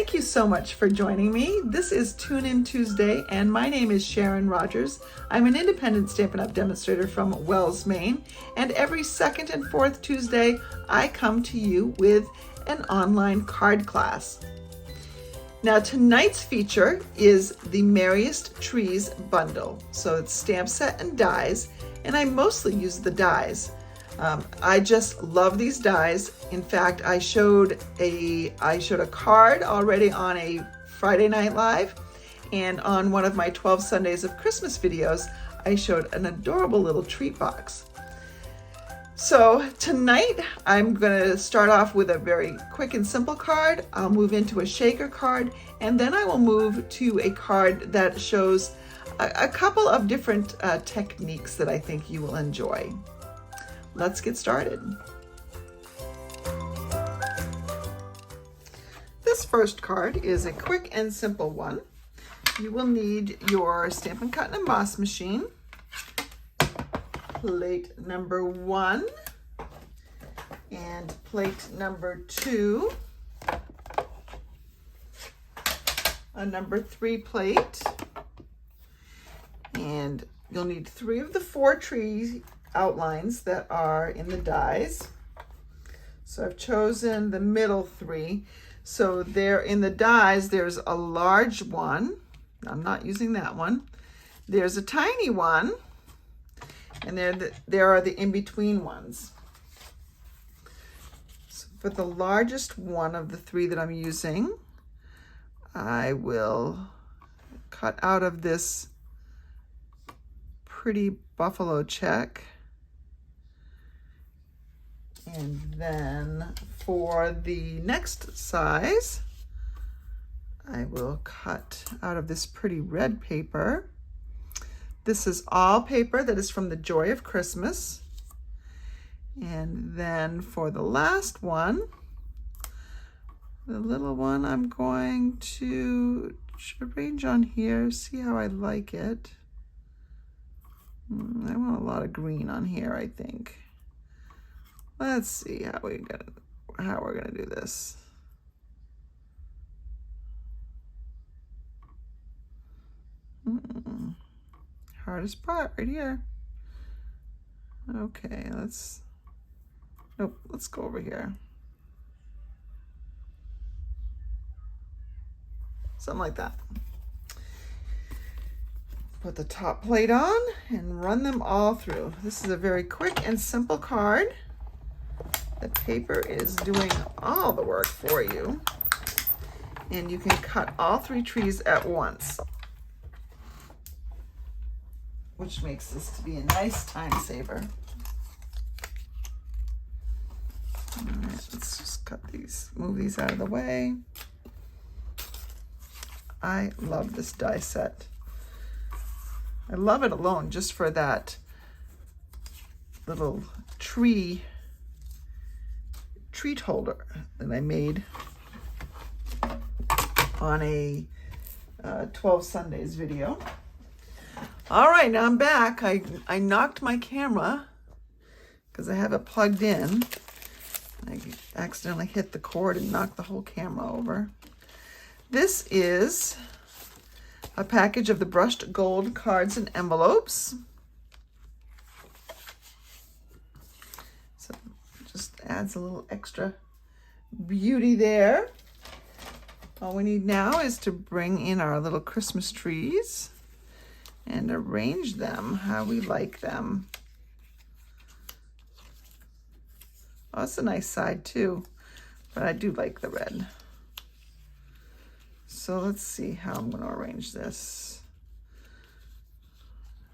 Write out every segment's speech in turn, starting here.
Thank you so much for joining me. This is Tune In Tuesday, and my name is Sharon Rogers. I'm an independent Stampin' Up! Demonstrator from Wells, Maine, and every second and fourth Tuesday, I come to you with an online card class. Now, tonight's feature is the Merriest Trees bundle. So it's stamp set and dies, and I mostly use the dies. I just love these dies. In fact, I showed a card already on a Friday Night Live, and on one of my 12 Sundays of Christmas videos, I showed an adorable little treat box. So tonight, I'm gonna start off with a very quick and simple card. I'll move into a shaker card, and then I will move to a card that shows a couple of different techniques that I think you will enjoy. Let's get started. This first card is a quick and simple one. You will need your Stampin' Cut and Emboss machine, plate number 1 and plate number 2, a number 3 plate, and you'll need 3 of the 4 tree outlines that are in the dies. So I've chosen the middle 3. So there in the dies, there's a large one. I'm not using that one. There's a tiny one, and there are the in-between ones. So for the largest one of the 3 that I'm using, I will cut out of this pretty buffalo check. And then for the next size, I will cut out of this pretty red paper. This is all paper that is from the Joy of Christmas. And then for the last one, the little one, I'm going to arrange on here, see how I like it. I want a lot of green on here, I think. Let's see how we're gonna do this. Hardest part right here. Okay, let's go over here. Something like that. Put the top plate on and run them all through. This is a very quick and simple card. The paper is doing all the work for you, and you can cut all 3 trees at once, which makes this to be a nice time saver. All right, let's just cut these, move these out of the way. I love this die set. I love it alone just for that little treat holder that I made on a 12 Sundays video. All right, now I'm back. I knocked my camera because I have it plugged in. I accidentally hit the cord and knocked the whole camera over. This is a package of the brushed gold cards and envelopes. So just adds a little extra beauty there. All we need now is to bring in our little Christmas trees and arrange them how we like them. Oh, it's a nice side too, but I do like the red. So let's see how I'm going to arrange this.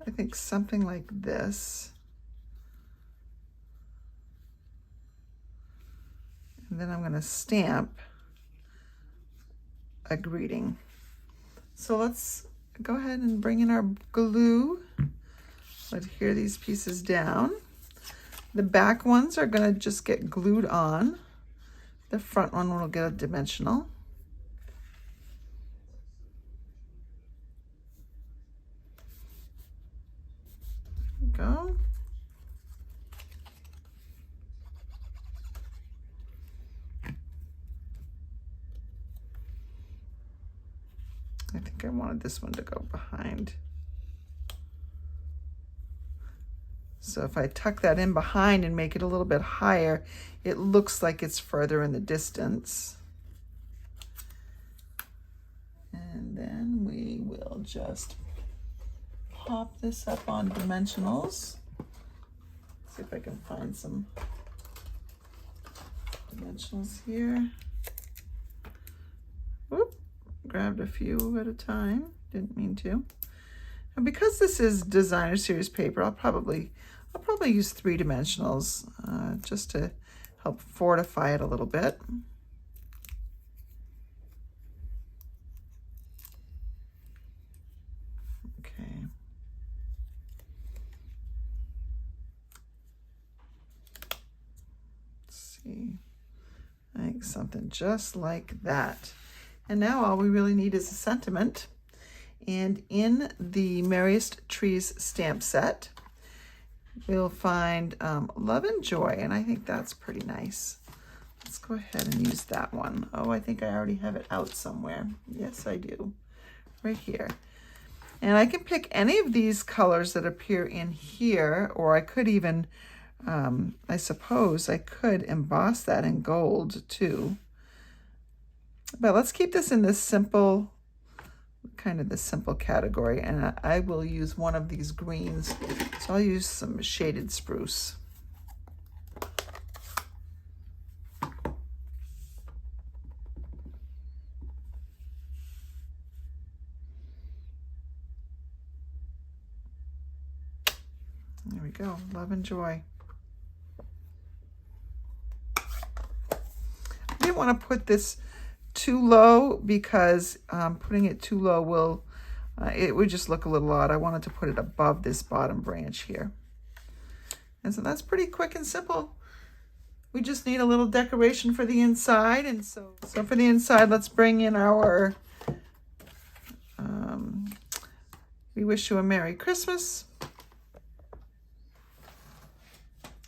I think something like this. And then I'm going to stamp a greeting. So let's go ahead and bring in our glue. Adhere these pieces down. The back ones are going to just get glued on. The front one will get a dimensional. Go. I think I wanted this one to go behind. So if I tuck that in behind and make it a little bit higher, it looks like it's further in the distance. And then we will just pop this up on dimensionals. See if I can find some dimensionals here. Whoop, grabbed a few at a time, didn't mean to. And because this is designer series paper, I'll probably use 3 dimensionals just to help fortify it a little bit. Okay. Let's see. I think something just like that. And now all we really need is a sentiment. And in the Merriest Trees stamp set, we'll find Love and Joy, and I think that's pretty nice. Let's go ahead and use that one. Oh, I think I already have it out somewhere. Yes, I do. Right here. And I can pick any of these colors that appear in here, or I could even, I suppose I could emboss that in gold too. But let's keep this in this simple, kind of the simple category, and I will use one of these greens. So I'll use some shaded spruce. There we go, Love and Joy. I didn't want to put this too low because putting it too low will, it would just look a little odd. I wanted to put it above this bottom branch here. And so that's pretty quick and simple. We just need a little decoration for the inside. And so for the inside, let's bring in our, We Wish You a Merry Christmas.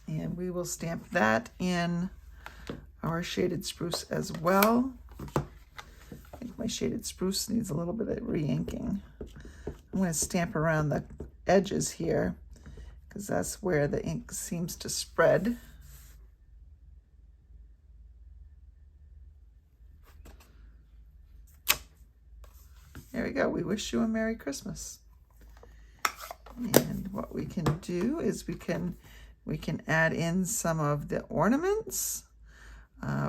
And we will stamp that in our shaded spruce as well. I think my shaded spruce needs a little bit of re-inking. I'm going to stamp around the edges here because that's where the ink seems to spread. There we go. We wish you a Merry Christmas. And what we can do is we can add in some of the ornaments.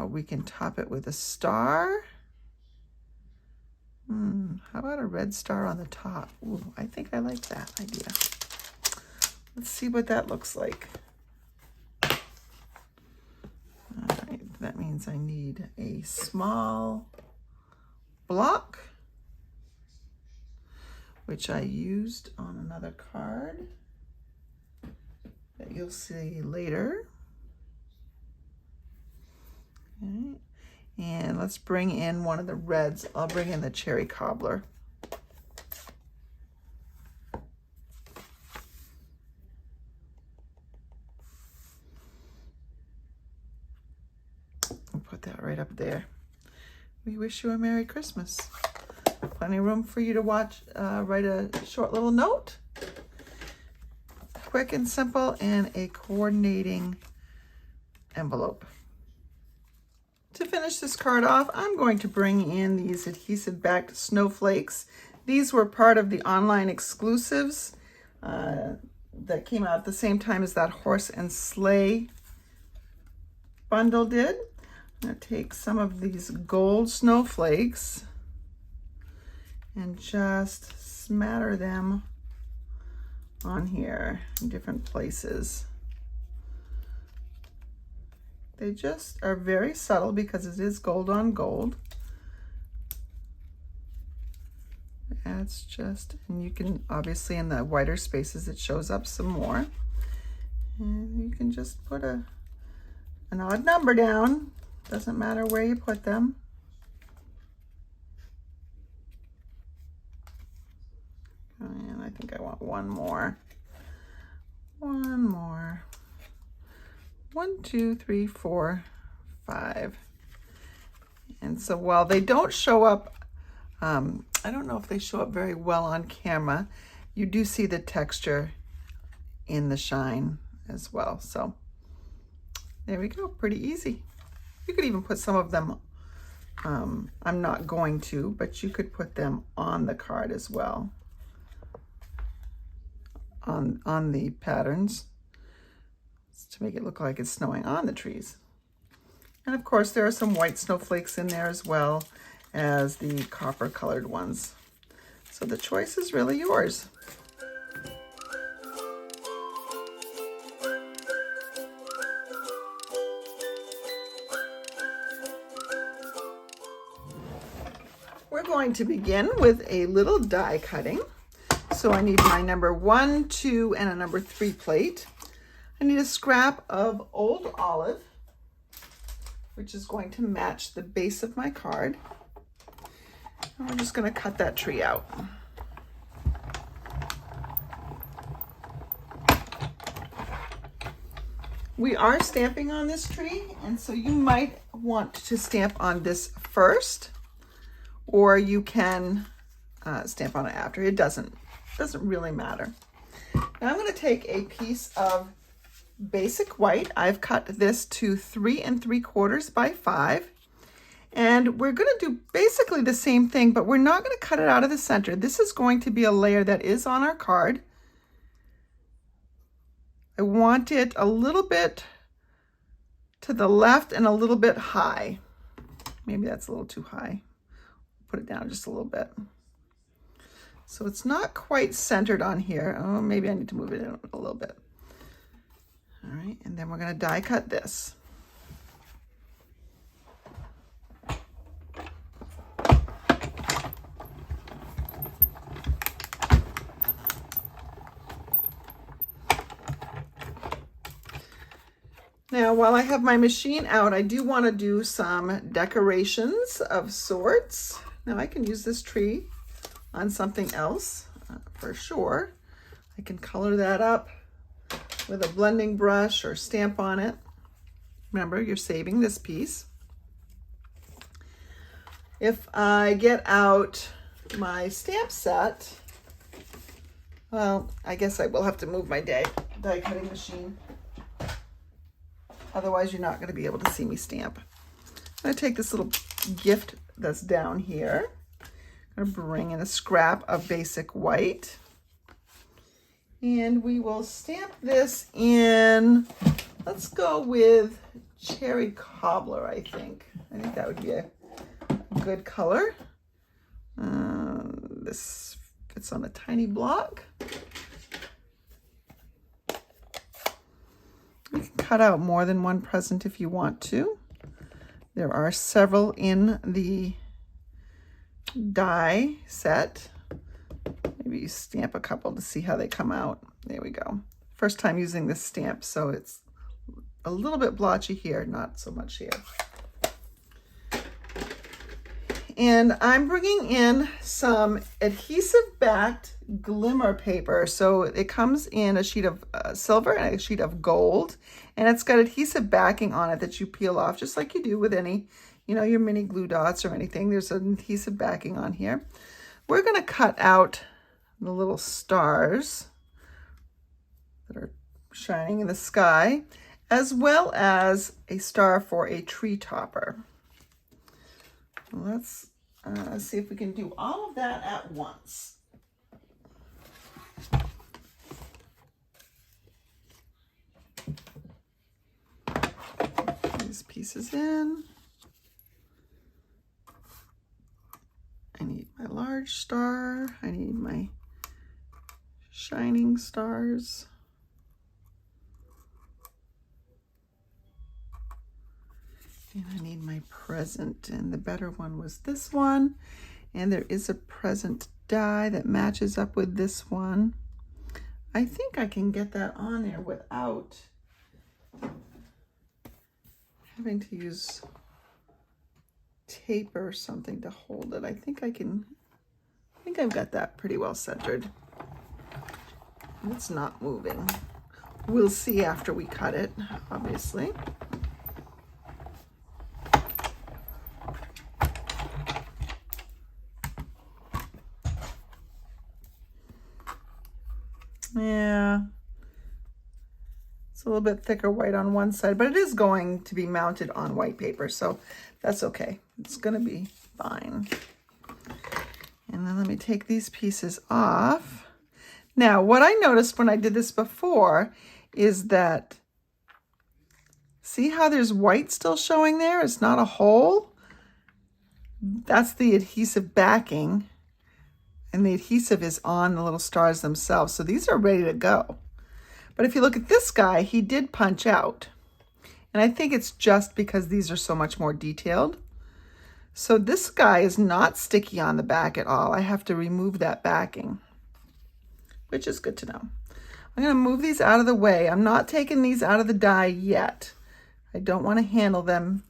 We can top it with a star. How about a red star on the top? Ooh, I think I like that idea. Let's see what that looks like. All right, that means I need a small block, which I used on another card that you'll see later. Okay. And let's bring in one of the reds. I'll bring in the Cherry Cobbler. We'll put that right up there. We wish you a Merry Christmas. Plenty of room for you to watch, write a short little note. Quick and simple, and a coordinating envelope. To finish this card off, I'm going to bring in these adhesive-backed snowflakes. These were part of the online exclusives that came out at the same time as that horse and sleigh bundle did. I'm going to take some of these gold snowflakes and just smatter them on here in different places. They just are very subtle because it is gold on gold. That's just, and you can obviously in the whiter spaces it shows up some more. And you can just put an odd number down. Doesn't matter where you put them. And I think I want one more. One more. 1, 2, 3, 4, 5. And so while they don't show up I don't know if they show up very well on camera. You do see the texture in the shine as well. So there we go, pretty easy. You could even put some of them, I'm not going to, but you could put them on the card as well, on the patterns, to make it look like it's snowing on the trees. And of course there are some white snowflakes in there as well as the copper colored ones. So the choice is really yours. We're going to begin with a little die cutting. So I need my number 1, 2, and a number 3 plate. I need a scrap of old olive, which is going to match the base of my card. And we're just going to cut that tree out. We are stamping on this tree, and so you might want to stamp on this first, or you can stamp on it after. It doesn't really matter. Now I'm going to take a piece of basic white. I've cut this to 3 3/4 by 5. And we're going to do basically the same thing, but we're not going to cut it out of the center. This is going to be a layer that is on our card. I want it a little bit to the left and a little bit high. Maybe that's a little too high. Put it down just a little bit. So it's not quite centered on here. Oh, maybe I need to move it in a little bit. All right, and then we're going to die cut this. Now, while I have my machine out, I do want to do some decorations of sorts. Now, I can use this tree on something else for sure. I can color that up with a blending brush or stamp on it. Remember, you're saving this piece. If I get out my stamp set, well, I guess I will have to move my die cutting machine. Otherwise, you're not going to be able to see me stamp. I'm going to take this little gift that's down here. I'm going to bring in a scrap of basic white. And we will stamp this in, let's go with cherry cobbler, I think. I think that would be a good color. This fits on a tiny block. You can cut out more than one present if you want to. There are several in the die set. Maybe you stamp a couple to see how they come out. There we go. First time using this stamp, so it's a little bit blotchy here, not so much here. And I'm bringing in some adhesive backed glimmer paper. So it comes in a sheet of silver and a sheet of gold, and it's got adhesive backing on it that you peel off just like you do with any, your mini glue dots or anything. There's an adhesive backing on here. We're going to cut out the little stars that are shining in the sky, as well as a star for a tree topper. Let's see if we can do all of that at once. These pieces in. I need my large star. I need my shining stars. And I need my present, and the better one was this one. And there is a present die that matches up with this one. I think I can get that on there without having to use tape or something to hold it. I think I've got that pretty well centered. It's not moving. We'll see after we cut it, obviously. a little bit thicker white on one side, but it is going to be mounted on white paper, so that's okay. It's gonna be fine. And then let me take these pieces off. Now, what I noticed when I did this before is that, see how there's white still showing there? It's not a hole. That's the adhesive backing, and the adhesive is on the little stars themselves. So these are ready to go. But if you look at this guy, he did punch out. And I think it's just because these are so much more detailed. So this guy is not sticky on the back at all. I have to remove that backing, which is good to know. I'm going to move these out of the way. I'm not taking these out of the die yet. I don't want to handle them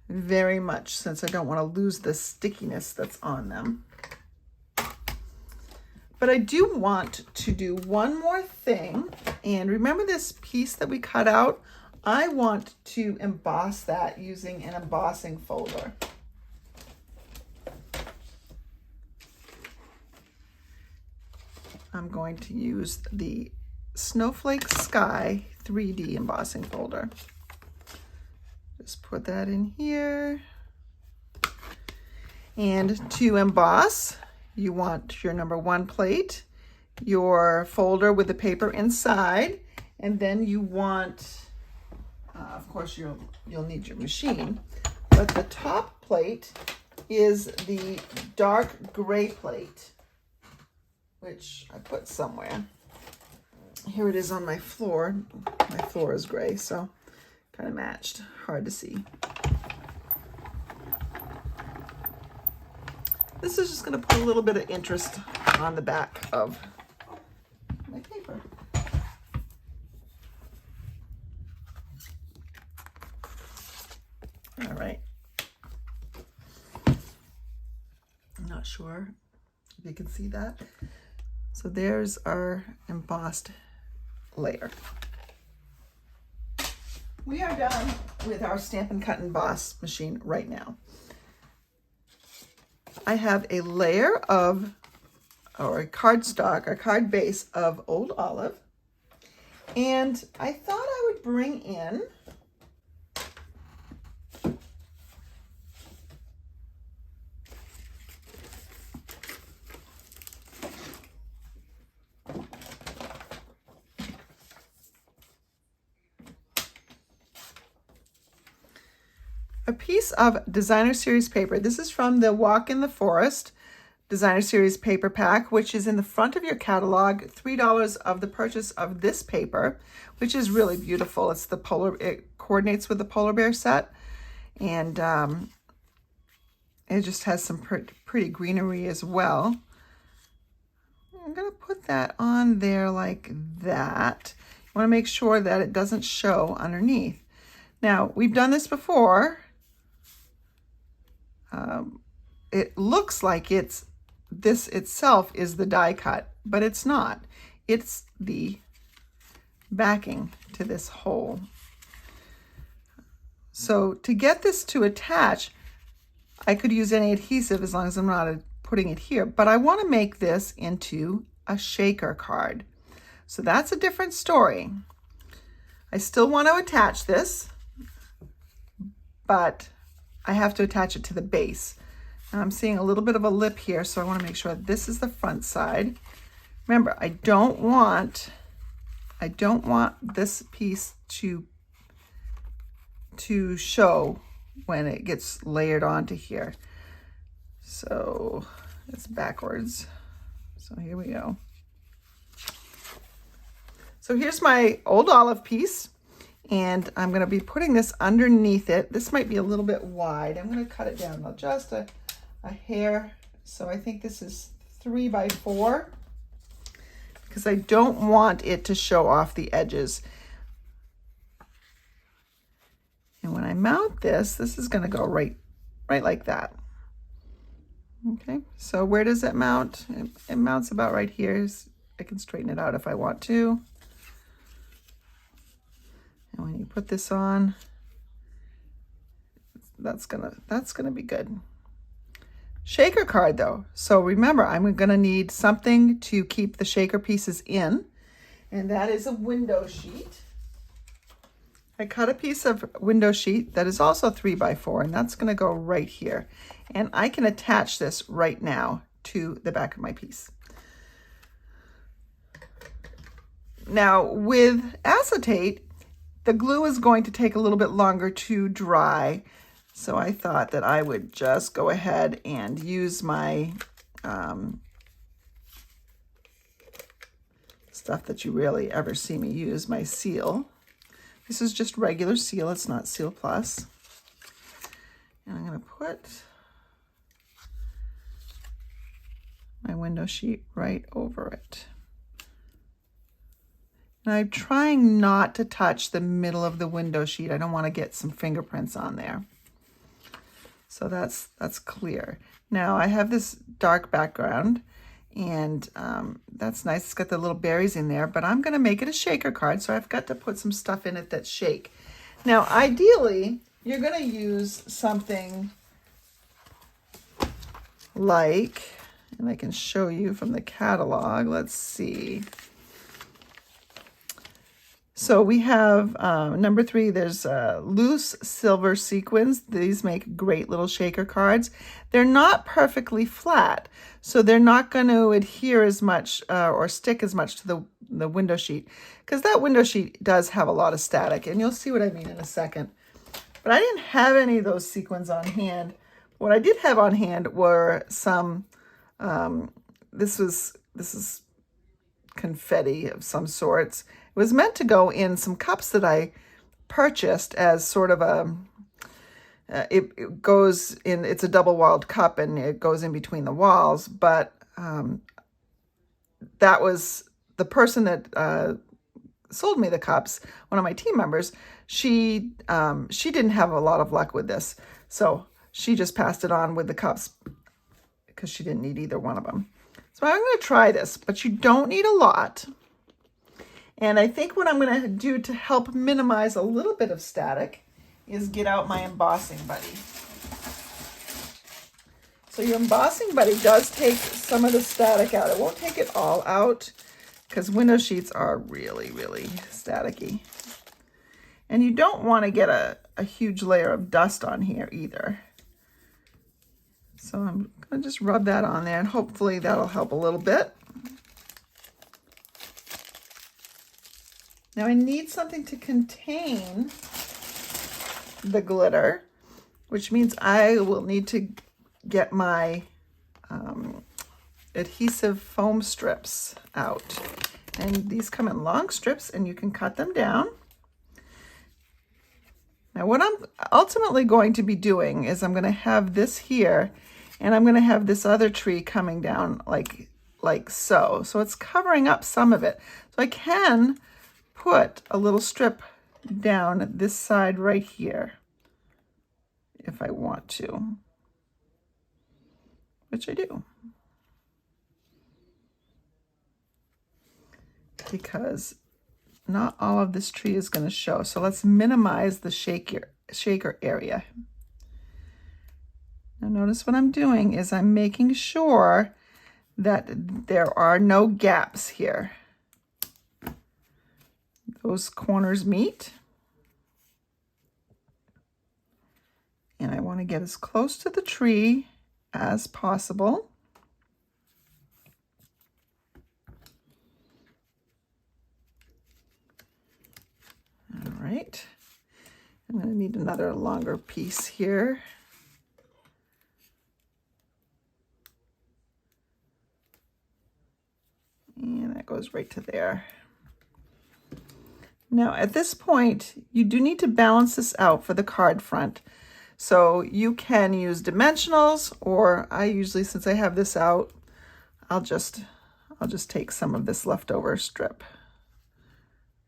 very much since I don't want to lose the stickiness that's on them. But I do want to do one more thing. And remember this piece that we cut out? I want to emboss that using an embossing folder. I'm going to use the Snowflake Sky 3D embossing folder. Just put that in here. And to emboss, you want your #1 plate, your folder with the paper inside, and then you want, of course, you'll need your machine, but the top plate is the dark gray plate, which I put somewhere. Here it is on my floor. My floor is gray, so kind of matched. Hard to see. This is just going to put a little bit of interest on the back of my paper. All right. I'm not sure if you can see that. So there's our embossed layer. We are done with our Stampin' Cut Emboss machine right now. I have a layer of, or a cardstock, a card base of Old Olive. And I thought I would bring in a piece of Designer Series paper. This is from the Walk in the Forest Designer Series paper pack, which is in the front of your catalog. $3 of the purchase of this paper, which is really beautiful. It's the it coordinates with the polar bear set, and it just has some pretty greenery as well. I'm gonna put that on there like that. You wanna make sure that it doesn't show underneath. Now, we've done this before. It looks like this itself is the die cut, but it's not. It's the backing to this hole. So to get this to attach, I could use any adhesive as long as I'm not putting it here, but I want to make this into a shaker card. So that's a different story. I still want to attach this, but I have to attach it to the base. Now I'm seeing a little bit of a lip here, so I want to make sure this is the front side. Remember, I don't want this piece to show when it gets layered onto here. So it's backwards. So here we go. So here's my Old Olive piece. And I'm going to be putting this underneath it. This might be a little bit wide. I'm going to cut it down just a hair. So I think this is 3 by 4 because I don't want it to show off the edges. And when I mount this is going to go right like that. Okay, so where does it mount? It mounts about right here. I can straighten it out if I want to. And when you put this on, that's gonna be good. Shaker card though. So remember, I'm gonna need something to keep the shaker pieces in, and that is a window sheet. I cut a piece of window sheet that is also 3x4, and that's going to go right here. And I can attach this right now to the back of my piece. Now with acetate, the glue is going to take a little bit longer to dry. So I thought that I would just go ahead and use my stuff that you rarely ever see me use, my seal. This is just regular seal, it's not Seal Plus. And I'm going to put my window sheet right over it. And I'm trying not to touch the middle of the window sheet. I don't want to get some fingerprints on there. So that's clear. Now I have this dark background, and that's nice. It's got the little berries in there, but I'm going to make it a shaker card, so I've got to put some stuff in it that shake. Now, ideally, you're going to use something like, and I can show you from the catalog. Let's see. So we have number 3, there's loose silver sequins. These make great little shaker cards. They're not perfectly flat, so they're not going to adhere as much or stick as much to the window sheet, because that window sheet does have a lot of static, and you'll see what I mean in a second. But I didn't have any of those sequins on hand. What I did have on hand were some, this is confetti of some sorts. It was meant to go in some cups that I purchased as sort of a, it goes in, it's a double-walled cup and it goes in between the walls, but that was the person that sold me the cups, one of my team members. She didn't have a lot of luck with this, so she just passed it on with the cups because she didn't need either one of them. So I'm going to try this, but you don't need a lot. And I think what I'm going to do to help minimize a little bit of static is get out my embossing buddy. So your embossing buddy does take some of the static out. It won't take it all out because window sheets are really, really staticky. And you don't want to get a huge layer of dust on here either. So I'm going to just rub that on there, and hopefully that'll help a little bit. Now I need something to contain the glitter, which means I will need to get my adhesive foam strips out. And these come in long strips and you can cut them down. Now what I'm ultimately going to be doing is I'm going to have this here, and I'm going to have this other tree coming down like so. So it's covering up some of it. So I can put a little strip down this side right here if I want to, which I do, because not all of this tree is going to show. So let's minimize the shaker area. Now notice what I'm doing is I'm making sure that there are no gaps here. Those corners meet. And I want to get as close to the tree as possible. All right. I'm going to need another longer piece here. And that goes right to there. Now at this point, you do need to balance this out for the card front. So you can use dimensionals, or I usually, since I have this out, I'll just take some of this leftover strip.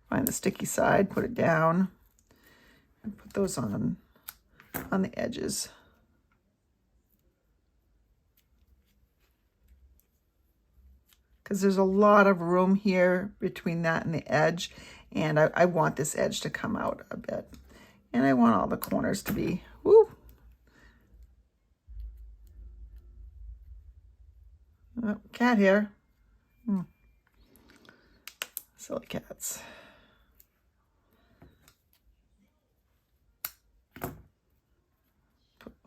Find the sticky side, put it down, and put those on the edges. Because there's a lot of room here between that and the edge, and I want this edge to come out a bit. And I want all the corners to be, woo. Oh, cat hair. Silly cats.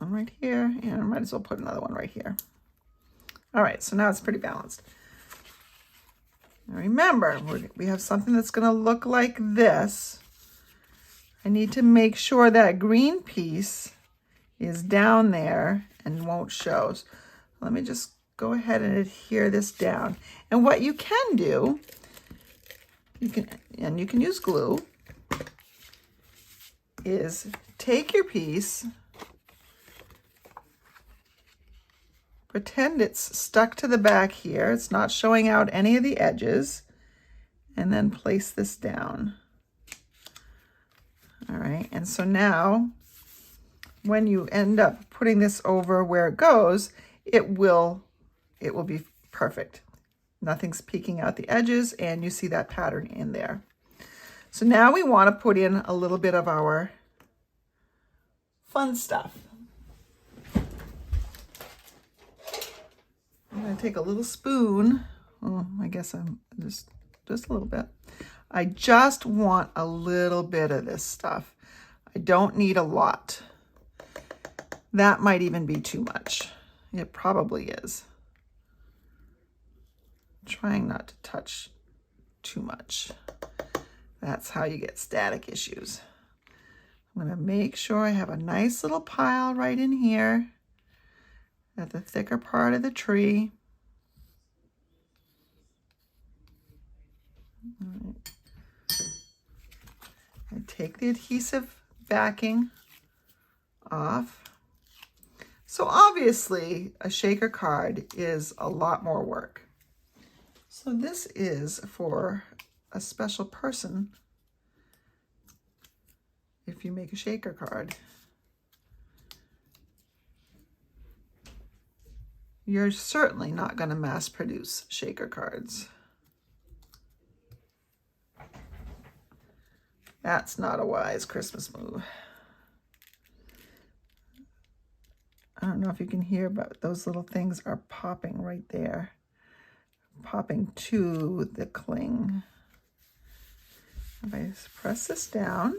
one right here, and I might as well put another one right here. All right, so now it's pretty balanced. Now remember, we have something that's going to look like this. I need to make sure that green piece is down there and won't show. So let me just go ahead and adhere this down. And what you can do, you can use glue, is take your piece, pretend it's stuck to the back here, it's not showing out any of the edges, and then place this down. All right, and so now when you end up putting this over where it goes, it will be perfect. Nothing's peeking out the edges, and you see that pattern in there. So now we want to put in a little bit of our fun stuff. I'm going to take a little spoon. Oh, I guess I'm just a little bit. I just want a little bit of this stuff. I don't need a lot. That might even be too much. It probably is. I'm trying not to touch too much. That's how you get static issues. I'm going to make sure I have a nice little pile right in here at the thicker part of the tree. All right. And take the adhesive backing off. So obviously a shaker card is a lot more work. So this is for a special person if you make a shaker card. You're certainly not going to mass produce shaker cards. That's not a wise Christmas move. I don't know if you can hear, but those little things are popping right there. Popping to the cling. If I press this down,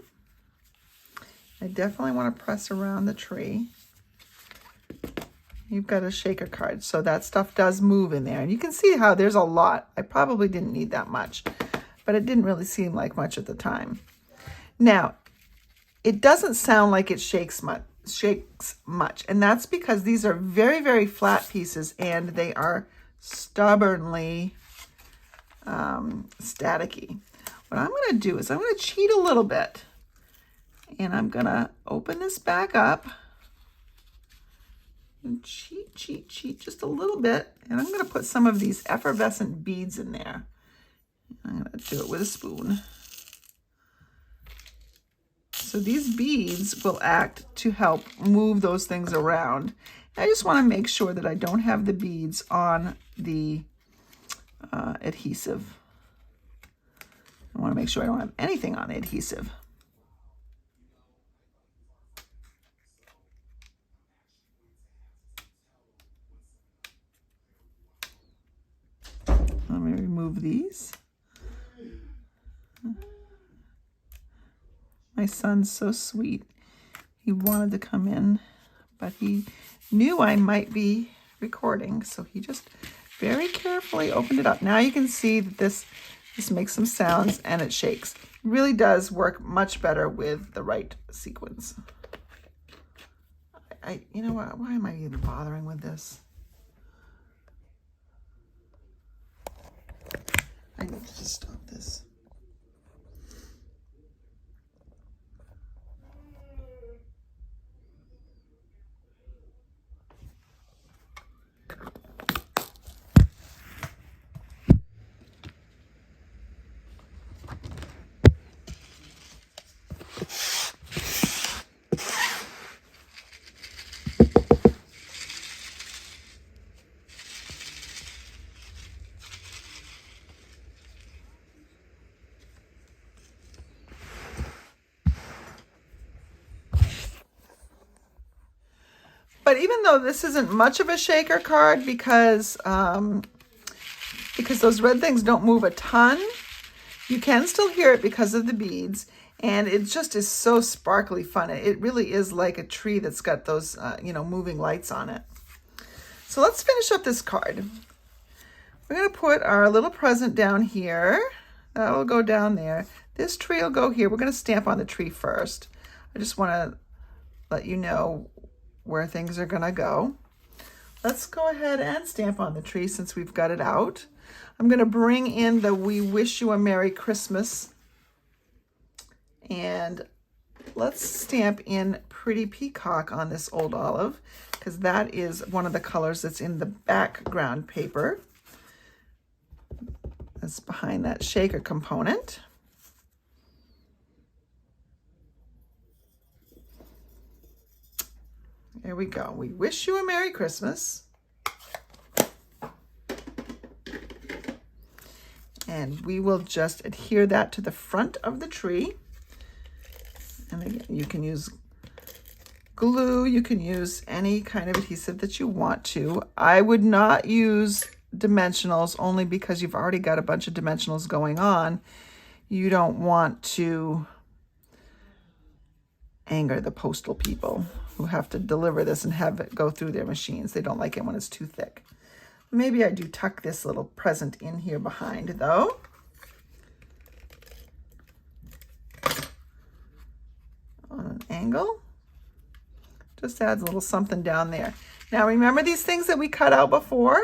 I definitely want to press around the tree. You've got a shaker card, so that stuff does move in there. And you can see how there's a lot. I probably didn't need that much, but it didn't really seem like much at the time. Now, it doesn't sound like it shakes much, and that's because these are very, very flat pieces, and they are stubbornly staticky. What I'm going to do is I'm going to cheat a little bit, and I'm going to open this back up and cheat just a little bit, and I'm going to put some of these effervescent beads in there. I'm going to do it with a spoon. So these beads will act to help move those things around. I just want to make sure that I don't have the beads on the adhesive. I want to make sure I don't have anything on the adhesive. Let me remove these. My son's so sweet. He wanted to come in, but he knew I might be recording, so he just very carefully opened it up. Now you can see that this makes some sounds and it shakes. It really does work much better with the right sequence. You know what? Why am I even bothering with this? I need to just stop this. But even though this isn't much of a shaker card because those red things don't move a ton, you can still hear it because of the beads. And it just is so sparkly fun. It really is like a tree that's got those, moving lights on it. So let's finish up this card. We're going to put our little present down here. That'll go down there. This tree will go here. We're going to stamp on the tree first. I just want to let you know where things are going to go. Let's go ahead and stamp on the tree since we've got it out. I'm going to bring in the We Wish You a Merry Christmas. And let's stamp in Pretty Peacock on this old olive, because that is one of the colors that's in the background paper. That's behind that shaker component. There we go. We wish you a Merry Christmas. And we will just adhere that to the front of the tree. And again, you can use glue, you can use any kind of adhesive that you want to. I would not use dimensionals only because you've already got a bunch of dimensionals going on. You don't want to anger the postal people who have to deliver this and have it go through their machines. They don't like it when it's too thick. Maybe I do tuck this little present in here behind though. On an angle. Just adds a little something down there. Now remember these things that we cut out before?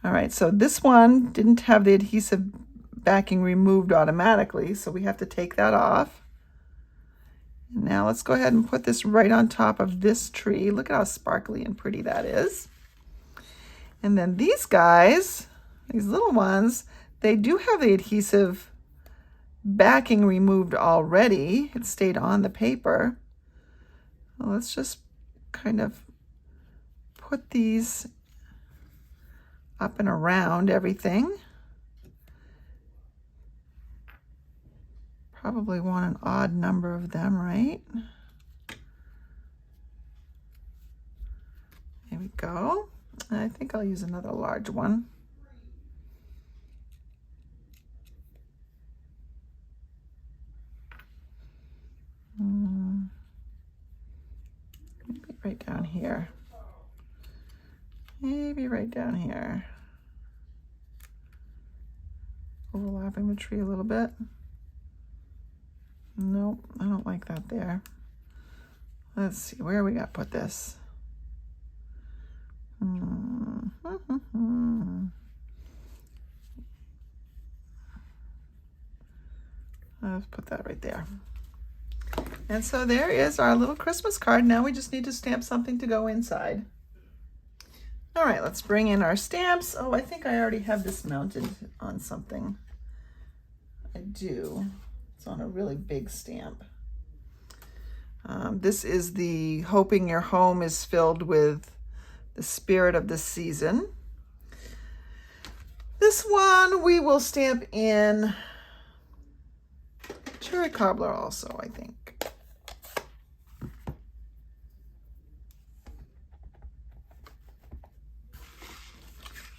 All right, so this one didn't have the adhesive backing removed automatically, so we have to take that off. Now let's go ahead and put this right on top of this tree. Look at how sparkly and pretty that is. And then these guys, these little ones, they do have the adhesive backing removed already. It stayed on the paper. Well, let's just kind of put these up and around everything. Probably want an odd number of them, right? There we go. I think I'll use another large one. Maybe right down here. Maybe right down here. Overlapping the tree a little bit. Nope, I don't like that there. Let's see, where we got to put this? Let's put that right there. And so there is our little Christmas card. Now we just need to stamp something to go inside. All right, let's bring in our stamps. Oh, I think I already have this mounted on something. I do. It's on a really big stamp. This is the Hoping Your Home is Filled with the Spirit of the Season. This one we will stamp in Cherry Cobbler also, I think.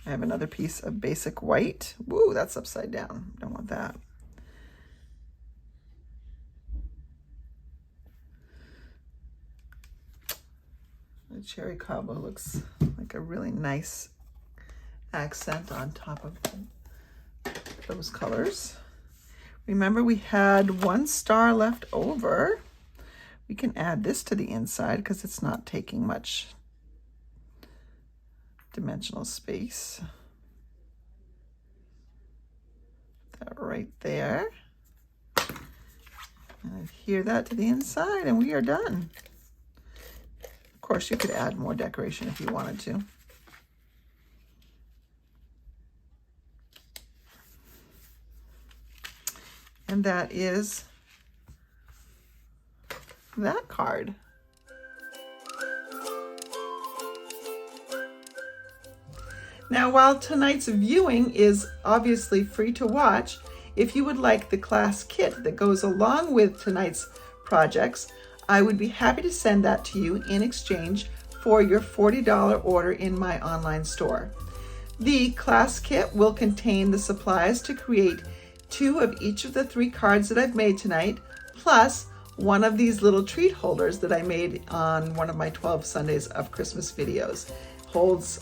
I have another piece of basic white. Woo, that's upside down. Don't want that. The cherry cobbler looks like a really nice accent on top of those colors. Remember, we had one star left over. We can add this to the inside because it's not taking much dimensional space. Put that right there. And adhere that to the inside, and we are done. Of course, you could add more decoration if you wanted to. And that is that card. Now, while tonight's viewing is obviously free to watch, if you would like the class kit that goes along with tonight's projects, I would be happy to send that to you in exchange for your $40 order in my online store. The class kit will contain the supplies to create 2 of each of the 3 cards that I've made tonight, plus one of these little treat holders that I made on one of my 12 Sundays of Christmas videos. Holds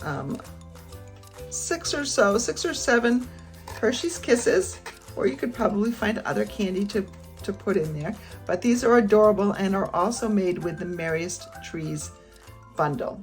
6 or 7 Hershey's Kisses, or you could probably find other candy to put in there. But these are adorable and are also made with the Merriest Trees bundle.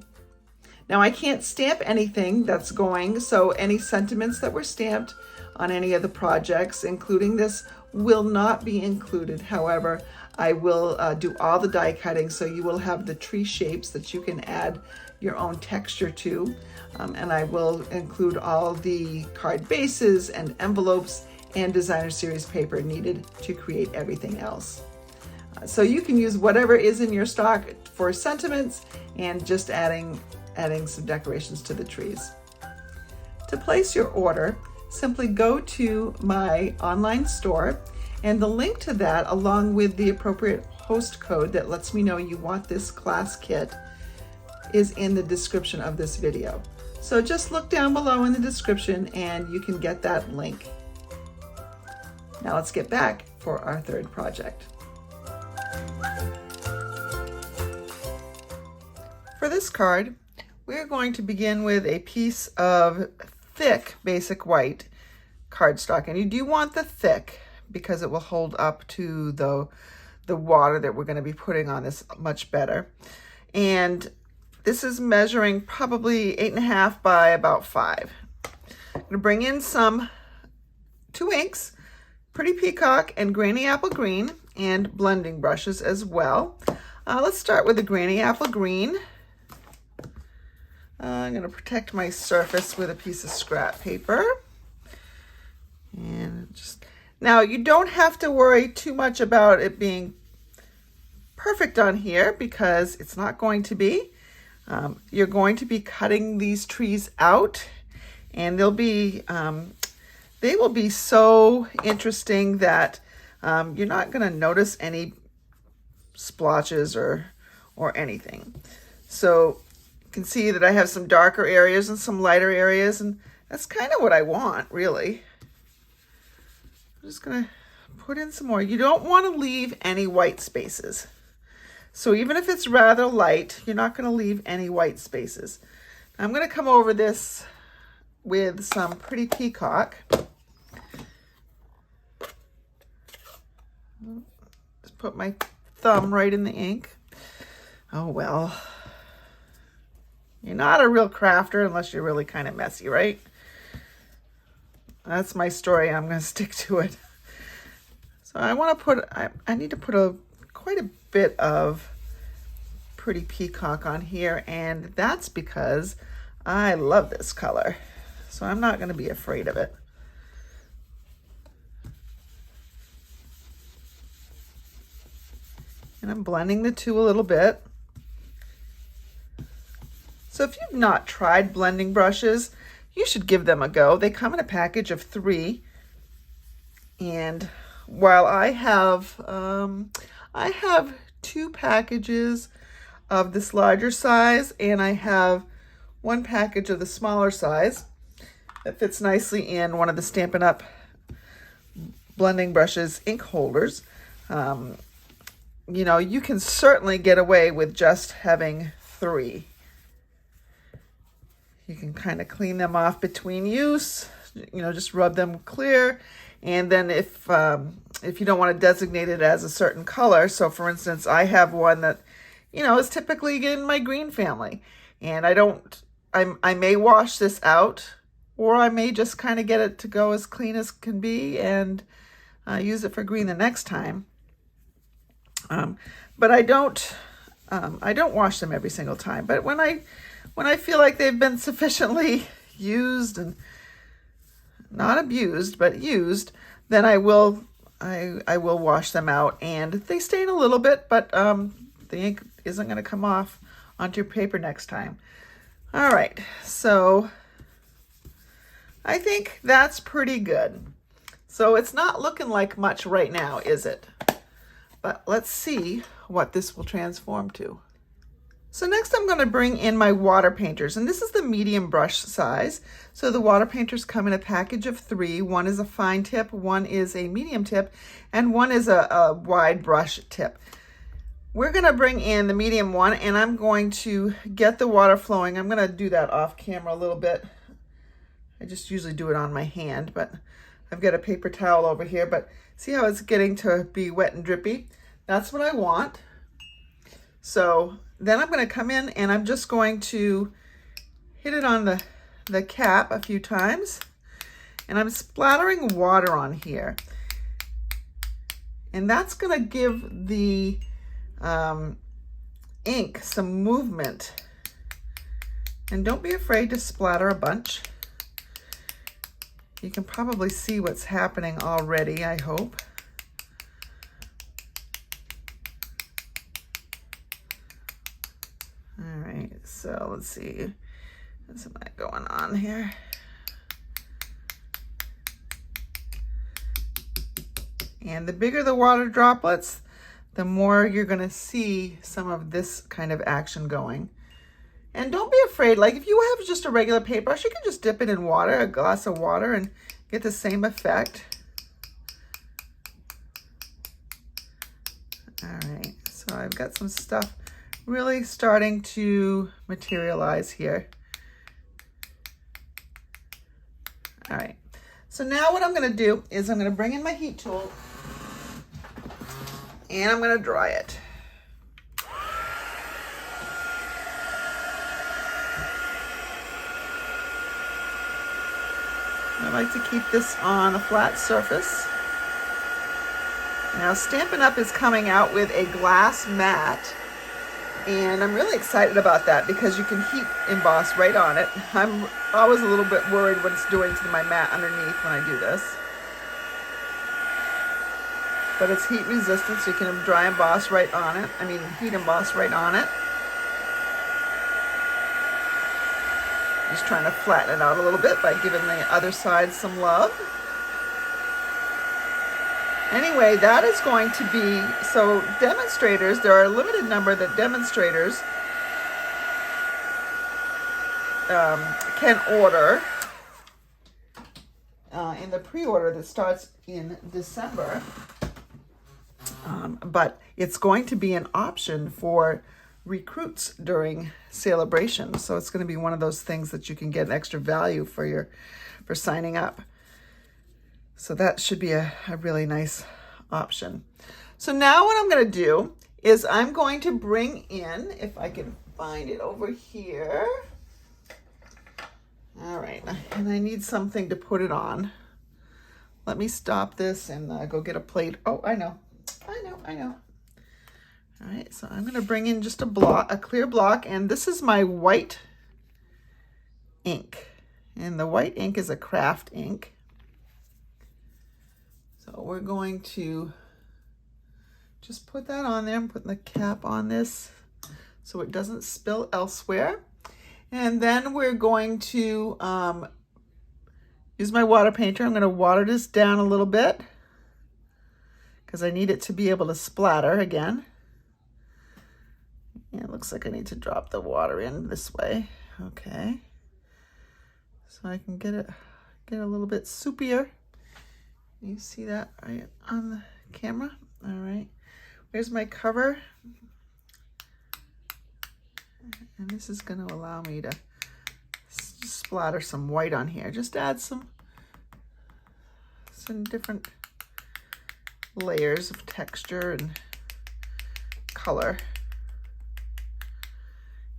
Now I can't stamp anything that's going, so any sentiments that were stamped on any of the projects, including this, will not be included. However, I will do all the die cutting, so you will have the tree shapes that you can add your own texture to. And I will include all the card bases and envelopes and designer series paper needed to create everything else. So you can use whatever is in your stock for sentiments and just adding some decorations to the trees. To place your order, simply go to my online store, and the link to that, along with the appropriate host code that lets me know you want this class kit, is in the description of this video. So just look down below in the description and you can get that link. Now let's get back for our third project. For this card, we're going to begin with a piece of thick basic white cardstock, and you do want the thick because it will hold up to the water that we're going to be putting on this much better. And this is measuring probably 8.5 by about 5. I'm going to bring in some 2 inks, Pretty Peacock and Granny Apple Green, and blending brushes as well. Let's start with the Granny Apple Green. I'm going to protect my surface with a piece of scrap paper. And just now, you don't have to worry too much about it being perfect on here because it's not going to be. You're going to be cutting these trees out, and they will be so interesting that you're not going to notice any splotches or anything. So you can see that I have some darker areas and some lighter areas, and that's kind of what I want, really. I'm just going to put in some more. You don't want to leave any white spaces. So even if it's rather light, you're not going to leave any white spaces. I'm going to come over this with some Pretty Peacock. Just put my thumb right in the ink. Oh, well. You're not a real crafter unless you're really kind of messy, right? That's my story. I'm going to stick to it. So I want to put, I need to put quite a bit of Pretty Peacock on here, and that's because I love this color. So I'm not going to be afraid of it. And I'm blending the two a little bit. So if you've not tried blending brushes, you should give them a go. They come in a package of 3. And while I have 2 packages of this larger size, and I have 1 package of the smaller size that fits nicely in one of the Stampin' Up! Blending Brushes ink holders. You know, you can certainly get away with just having 3. You can kind of clean them off between use, you know, just rub them clear. And then if you don't want to designate it as a certain color, so for instance, I have one that, you know, is typically in my green family, and I may wash this out, or I may just kind of get it to go as clean as can be and use it for green the next time. But I don't wash them every single time. But when I feel like they've been sufficiently used and not abused, but used, then I will wash them out, and they stain a little bit, but the ink isn't going to come off onto your paper next time. All right, so I think that's pretty good. So it's not looking like much right now, is it? But let's see what this will transform to. So next I'm going to bring in my water painters, and this is the medium brush size. So the water painters come in a package of 3. One is a fine tip, one is a medium tip, and one is a wide brush tip. We're going to bring in the medium one, and I'm going to get the water flowing. I'm going to do that off camera a little bit. I just usually do it on my hand, but I've got a paper towel over here. But see how it's getting to be wet and drippy? That's what I want. So then I'm going to come in and I'm just going to hit it on the cap a few times. And I'm splattering water on here. And that's going to give the ink some movement. And don't be afraid to splatter a bunch. You can probably see what's happening already, I hope. All right, so let's see. What's going on here? And the bigger the water droplets, the more you're going to see some of this kind of action going. And don't be afraid, like if you have just a regular paintbrush, you can just dip it in water, a glass of water, and get the same effect. All right, so I've got some stuff really starting to materialize here. All right, so now what I'm going to do is I'm going to bring in my heat tool and I'm going to dry it. I like to keep this on a flat surface. Now Stampin' Up! Is coming out with a glass mat, and I'm really excited about that because you can heat emboss right on it. I'm always a little bit worried what it's doing to my mat underneath when I do this. But it's heat resistant, so you can dry emboss right on it. Heat emboss right on it. Just trying to flatten it out a little bit by giving the other side some love. Anyway, that is going to be, so demonstrators, there are a limited number that demonstrators can order in the pre-order that starts in December. But it's going to be an option for recruits during celebration. So it's going to be one of those things that you can get extra value for signing up. So that should be a really nice option. So now what I'm going to do is I'm going to bring in, if I can find it over here. All right, and I need something to put it on. Let me stop this and go get a plate. Oh, I know. All right, so I'm going to bring in just a clear block, and this is my white ink. And the white ink is a craft ink. So we're going to just put that on there. I'm putting the cap on this so it doesn't spill elsewhere. And then we're going to use my water painter. I'm going to water this down a little bit because I need it to be able to splatter again. Yeah, it looks like I need to drop the water in this way. Okay. So I can get a little bit soupier. You see that right on the camera? All right. Where's my cover? And this is going to allow me to splatter some white on here. Just add some different layers of texture and color.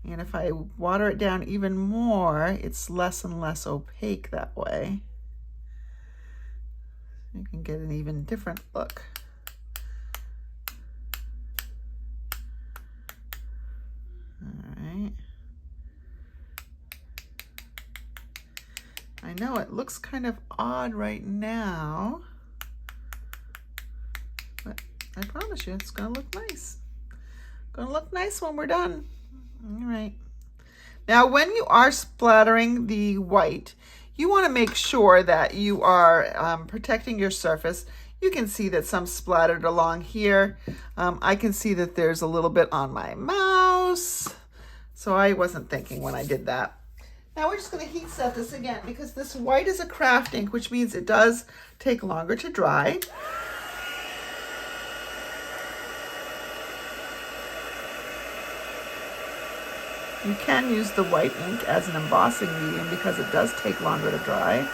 And if I water it down even more, it's less and less opaque that way. You can get an even different look. All right. I know it looks kind of odd right now, but I promise you it's going to look nice. Going to look nice when we're done. All right. Now, when you are splattering the white, you want to make sure that you are protecting your surface. You can see that some splattered along here. I can see that there's a little bit on my mouse. So I wasn't thinking when I did that. Now we're just going to heat set this again because this white is a craft ink, which means it does take longer to dry. You can use the white ink as an embossing medium because it does take longer to dry.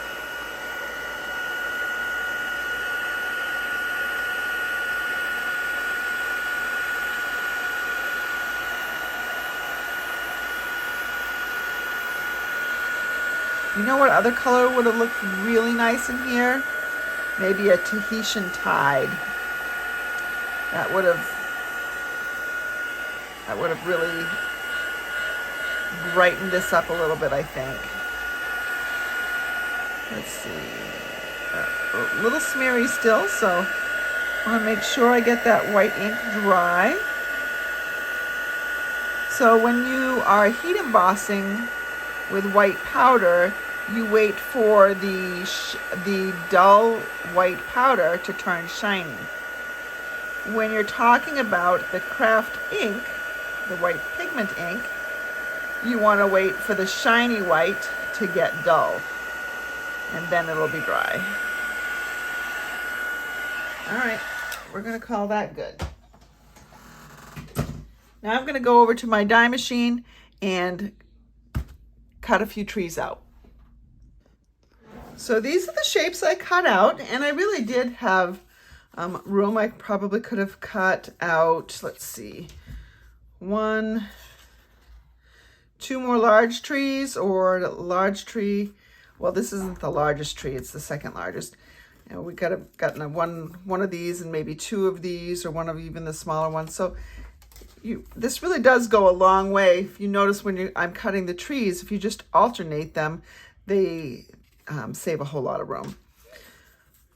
You know what other color would have looked really nice in here? Maybe a Tahitian tide. That would have really brightened this up a little bit, I think. Let's see. A little smeary still, so I want to make sure I get that white ink dry. So when you are heat embossing with white powder, you wait for the dull white powder to turn shiny. When you're talking about the craft ink, the white pigment ink, you want to wait for the shiny white to get dull, and then it'll be dry. All right, we're going to call that good. Now I'm going to go over to my die machine and cut a few trees out. So these are the shapes I cut out, and I really did have room. I probably could have cut out, let's see, 1, 2 more large trees, or a large tree. Well, this isn't the largest tree, it's the second largest. And we could have gotten one of these and maybe 2 of these, or one of even the smaller ones. So this really does go a long way. If you notice when I'm cutting the trees, if you just alternate them, they save a whole lot of room.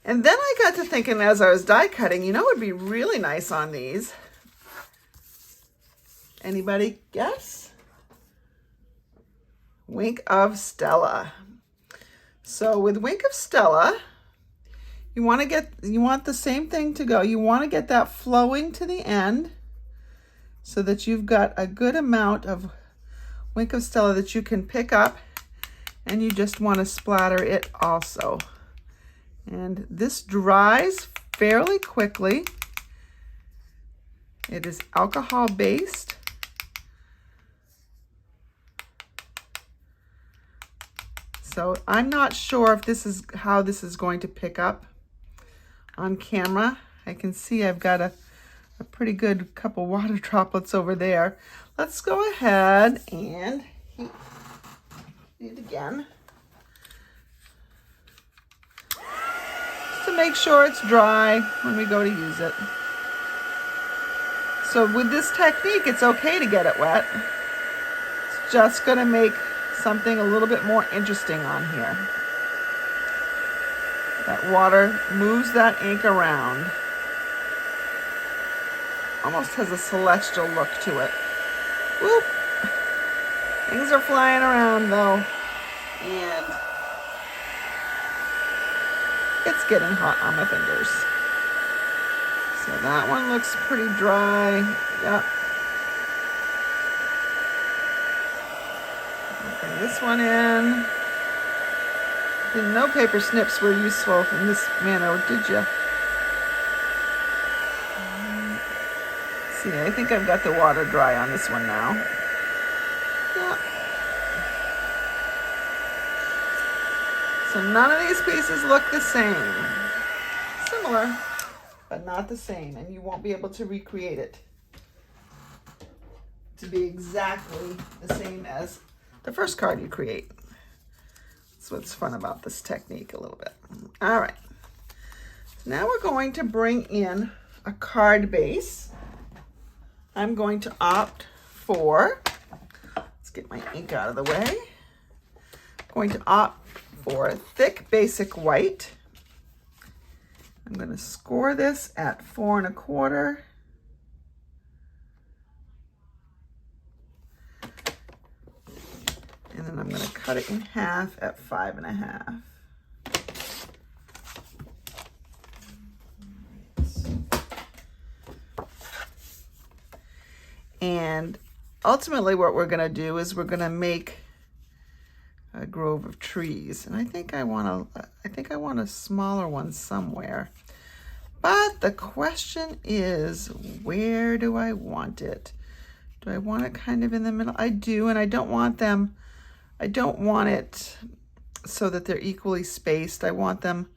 And then I got to thinking as I was die cutting, you know what would be really nice on these? Anybody guess? Wink of Stella. So with Wink of Stella, you want the same thing to go. You want to get that flowing to the end so that you've got a good amount of Wink of Stella that you can pick up, and you just want to splatter it also. And this dries fairly quickly. It is alcohol based. So I'm not sure if this is how this is going to pick up on camera. I can see I've got a pretty good couple water droplets over there. Let's go ahead and heat it again, just to make sure it's dry when we go to use it. So with this technique, it's okay to get it wet. It's just going to make something a little bit more interesting on here. That water moves that ink around. Almost has a celestial look to it. Whoop! Things are flying around though. And it's getting hot on my fingers. So that one looks pretty dry. Yep. Bring this one in. Didn't know paper snips were useful in this manner, did you? See, I think I've got the water dry on this one now. Yeah. So none of these pieces look the same. Similar, but not the same, and you won't be able to recreate it to be exactly the same as the first card you create. That's what's fun about this technique a little bit. All right. Now we're going to bring in a card base. I'm going to opt for, let's get my ink out of the way. I'm going to opt for thick basic white. I'm going to score this at 4 1/4. And then I'm going to cut it in half at 5 1/2. And ultimately what we're going to do is we're going to make a grove of trees. And I think I want a smaller one somewhere. But the question is, where do I want it? Do I want it kind of in the middle? I do, and I don't want it so that they're equally spaced. I want them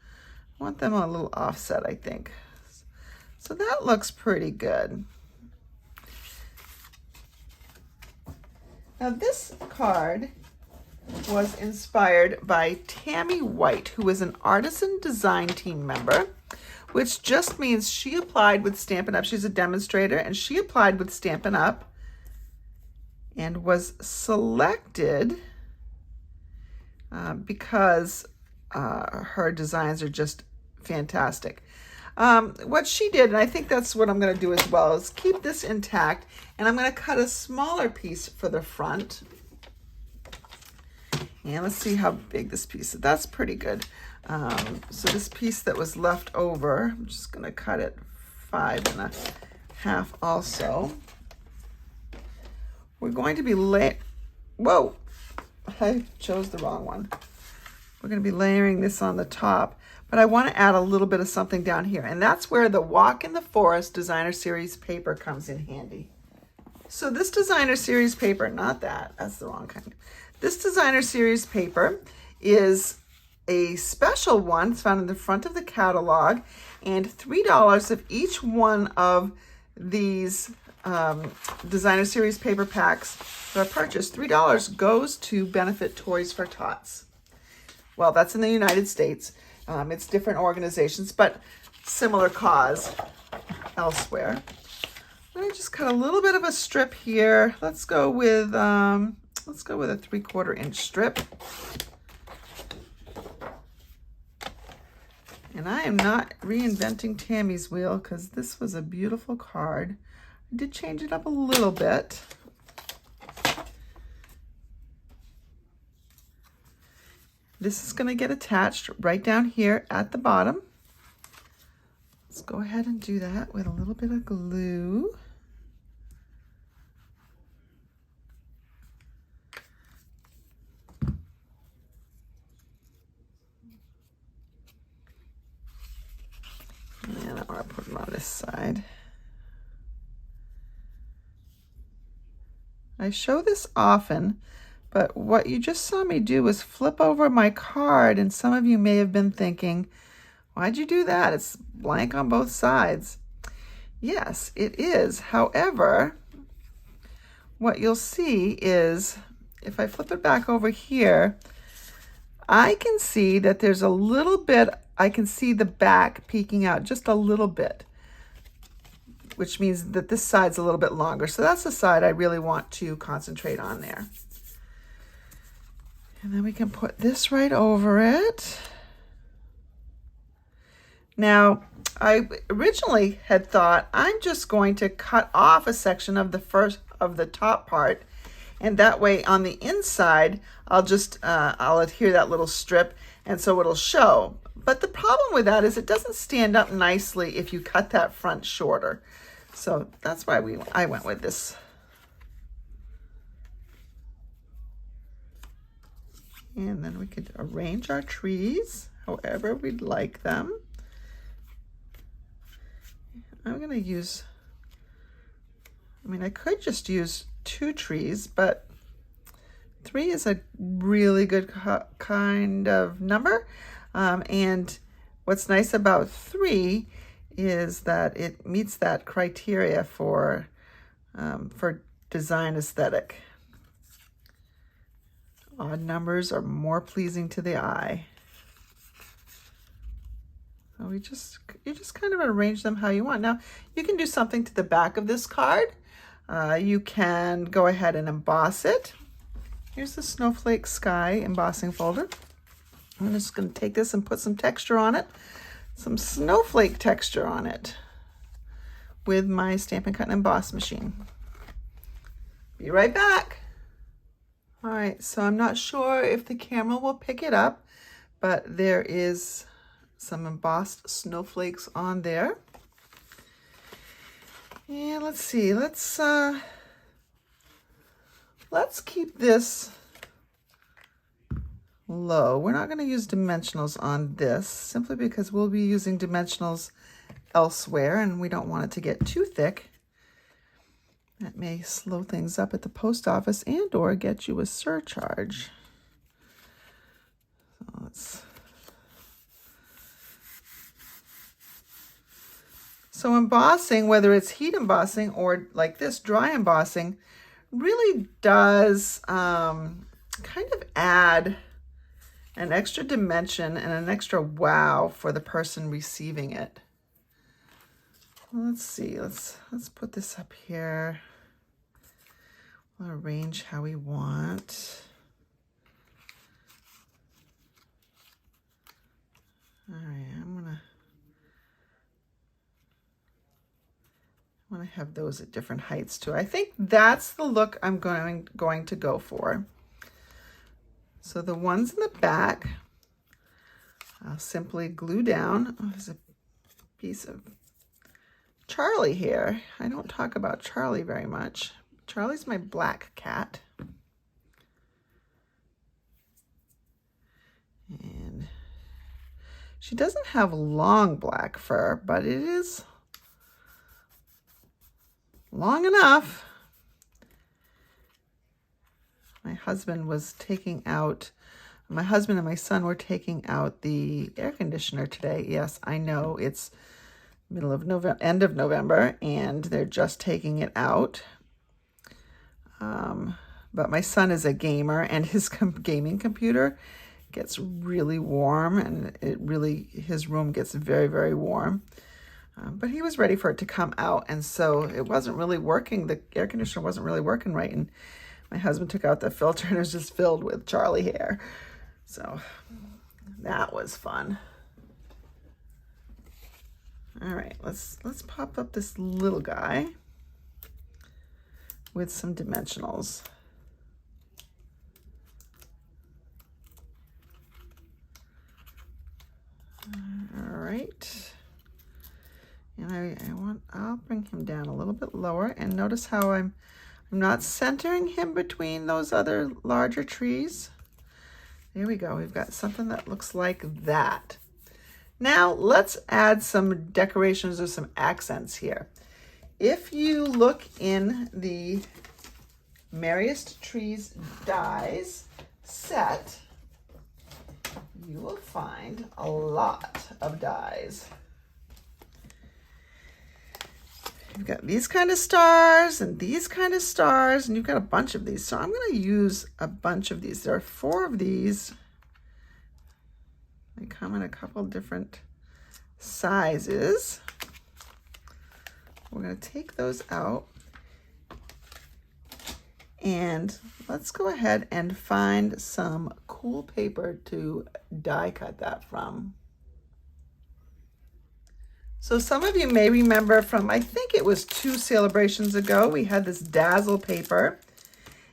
a little offset, I think. So that looks pretty good. Now this card was inspired by Tammy White, who is an artisan design team member, which just means she applied with Stampin' Up. She's a demonstrator, and she applied with Stampin' Up and was selected because her designs are just fantastic. What she did, and I think that's what I'm going to do as well, is keep this intact, and I'm going to cut a smaller piece for the front. And let's see how big this piece is. That's pretty good. So this piece that was left over, I'm just going to cut it 5.5 also. We're going to be whoa, I chose the wrong one. We're going to be layering this on the top, but I want to add a little bit of something down here, and that's where the Walk in the Forest Designer Series paper comes in handy. So this Designer Series paper, that's the wrong kind. This Designer Series paper is a special one. It's found in the front of the catalog, and $3 of each one of these Designer Series paper packs that are purchased, $3 goes to benefit Toys for Tots. Well, that's in the United States. It's different organizations, but similar cause elsewhere. I'm going to just cut a little bit of a strip here. Let's go with a 3/4 inch strip. And I am not reinventing Tammy's wheel because this was a beautiful card. I did change it up a little bit. This is going to get attached right down here at the bottom. Let's go ahead and do that with a little bit of glue. And I want to put it on this side. I show this often, but what you just saw me do was flip over my card, and some of you may have been thinking, why'd you do that? It's blank on both sides. Yes, it is. However, what you'll see is if I flip it back over here, I can see that there's a little bit, I can see the back peeking out just a little bit, which means that this side's a little bit longer. So that's the side I really want to concentrate on there. And then we can put this right over it. Now, I originally had thought I'm just going to cut off a section of the top part, and that way on the inside, I'll adhere that little strip, and so it'll show. But the problem with that is it doesn't stand up nicely if you cut that front shorter. So that's why I went with this. And then we could arrange our trees however we'd like them. I'm going to use, I could just use 2 trees, but 3 is a really good kind of number. And what's nice about 3 is that it meets that criteria for design aesthetic. Odd numbers are more pleasing to the eye. So you just kind of arrange them how you want. Now, you can do something to the back of this card. You can go ahead and emboss it. Here's the Snowflake Sky embossing folder. I'm just going to take this and put some texture on it, some snowflake texture on it with my Stampin' Cut and Emboss machine. Be right back. All right, so I'm not sure if the camera will pick it up, but there is some embossed snowflakes on there. And let's see, let's Let's keep this low. We're not going to use dimensionals on this simply because we'll be using dimensionals elsewhere and we don't want it to get too thick. That may slow things up at the post office and or get you a surcharge. So embossing, whether it's heat embossing or like this dry embossing, really does kind of add an extra dimension and an extra wow for the person receiving it. Let's see, let's put this up here. We'll arrange how we want. All right, I want to have those at different heights too. I think that's the look I'm going to go for. So the ones in the back, I'll simply glue down. Oh, there's a piece of Charlie here. I don't talk about Charlie very much. Charlie's my black cat. And she doesn't have long black fur, but it is long enough. My husband and my son were taking out the air conditioner today. Yes, I know it's middle of November, end of November, and they're just taking it out. But my son is a gamer, and his gaming computer gets really warm, and his room gets very, very warm. But he was ready for it to come out, and so it wasn't really working. The air conditioner wasn't really working right, and my husband took out the filter, and it was just filled with Charlie hair. So that was fun. All right, let's pop up this little guy with some dimensionals. All right. And I'll bring him down a little bit lower, and notice how I'm not centering him between those other larger trees. There we go. We've got something that looks like that. Now let's add some decorations or some accents here. If you look in the Merriest Trees Dies set, you will find a lot of dies. You've got these kind of stars and these kind of stars, and you've got a bunch of these. So I'm going to use a bunch of these. There are 4 of these. They come in a couple different sizes. We're going to take those out. And let's go ahead and find some cool paper to die cut that from. So some of you may remember from, I think it was 2 celebrations ago, we had this dazzle paper,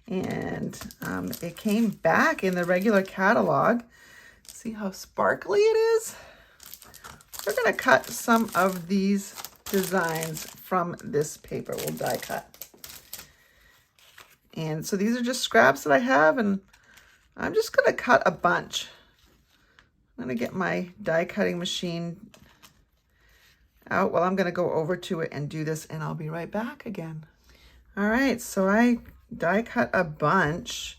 and it came back in the regular catalog. See how sparkly it is? We're going to cut some of these designs from this paper. We'll die cut. And so these are just scraps that I have, and I'm just going to cut a bunch. I'm going to get my die cutting machine out. Well, I'm going to go over to it and do this, and I'll be right back again. All right, so I die cut a bunch.